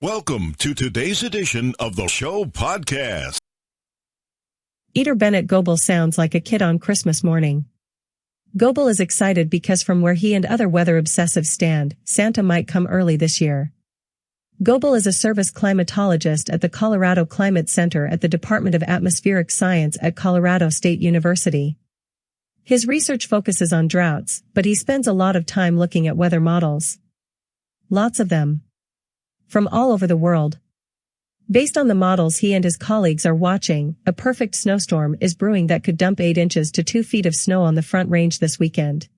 Welcome to today's edition of the show podcast. Eater Bennett Goebel sounds like a kid on Christmas morning. Goebel is excited because from where he and other weather obsessives stand, Santa might come early this year. Goebel is a service climatologist at the Colorado Climate Center at the Department of Atmospheric Science at Colorado State University. His research focuses on droughts, but he spends a lot of time looking at weather models. Lots of them. From all over the world. Based on the models he and his colleagues are watching, a perfect snowstorm is brewing that could dump 8 inches to 2 feet of snow on the Front Range this weekend.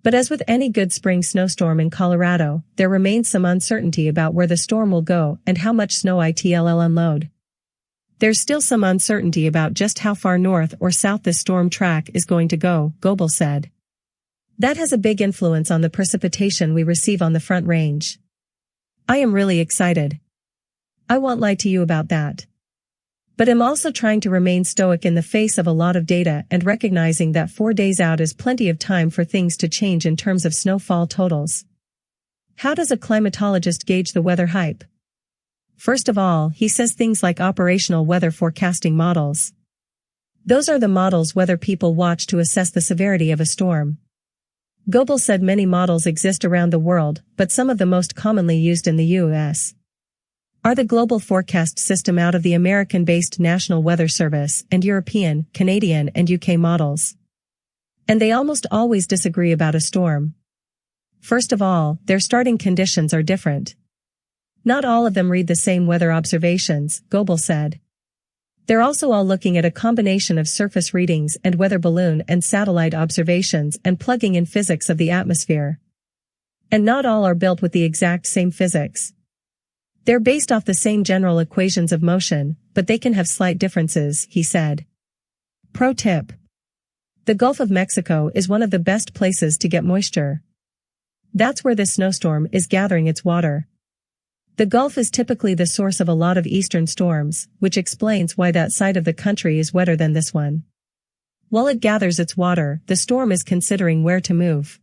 But as with any good spring snowstorm in Colorado, there remains some uncertainty about where the storm will go and how much snow it'll unload. There's still some uncertainty about just how far north or south this storm track is going to go, Goebel said. That has a big influence on the precipitation we receive on the Front Range. I am really excited. I won't lie to you about that. But I'm also trying to remain stoic in the face of a lot of data and recognizing that 4 days out is plenty of time for things to change in terms of snowfall totals. How does a climatologist gauge the weather hype? First of all, he says things like operational weather forecasting models. Those are the models weather people watch to assess the severity of a storm. Goebel said many models exist around the world, but some of the most commonly used in the U.S. are the Global Forecast System out of the American-based National Weather Service and European, Canadian and UK models. And they almost always disagree about a storm. First of all, their starting conditions are different. Not all of them read the same weather observations, Goebel said. They're also all looking at a combination of surface readings and weather balloon and satellite observations and plugging in physics of the atmosphere. And not all are built with the exact same physics. They're based off the same general equations of motion, but they can have slight differences, he said. Pro tip. The Gulf of Mexico is one of the best places to get moisture. That's where this snowstorm is gathering its water. The Gulf is typically the source of a lot of eastern storms, which explains why that side of the country is wetter than this one. While it gathers its water, the storm is considering where to move.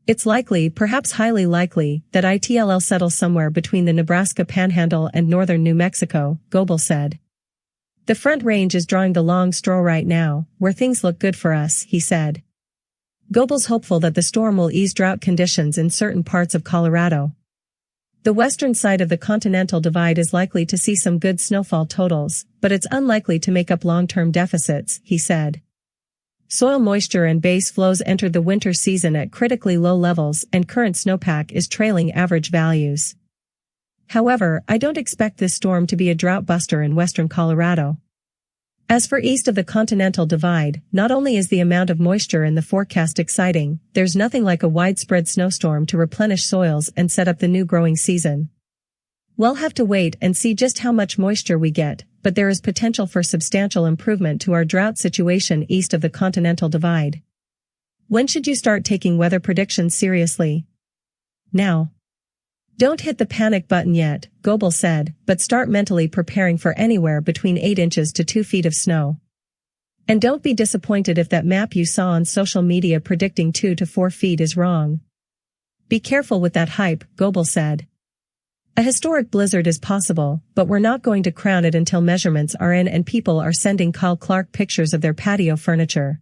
It's likely, perhaps highly likely, that it'll settle somewhere between the Nebraska Panhandle and northern New Mexico, Goebel said. The Front Range is drawing the long straw right now, where things look good for us, he said. Goebel's hopeful that the storm will ease drought conditions in certain parts of Colorado. The western side of the Continental Divide is likely to see some good snowfall totals, but it's unlikely to make up long-term deficits, he said. Soil moisture and base flows entered the winter season at critically low levels and current snowpack is trailing average values. However, I don't expect this storm to be a drought buster in western Colorado. As for east of the Continental Divide, not only is the amount of moisture in the forecast exciting, there's nothing like a widespread snowstorm to replenish soils and set up the new growing season. We'll have to wait and see just how much moisture we get, but there is potential for substantial improvement to our drought situation east of the Continental Divide. When should you start taking weather predictions seriously? Now. Don't hit the panic button yet, Goebel said, but start mentally preparing for anywhere between 8 inches to 2 feet of snow. And don't be disappointed if that map you saw on social media predicting 2 to 4 feet is wrong. Be careful with that hype, Goebel said. A historic blizzard is possible, but we're not going to crown it until measurements are in and people are sending Kyle Clark pictures of their patio furniture.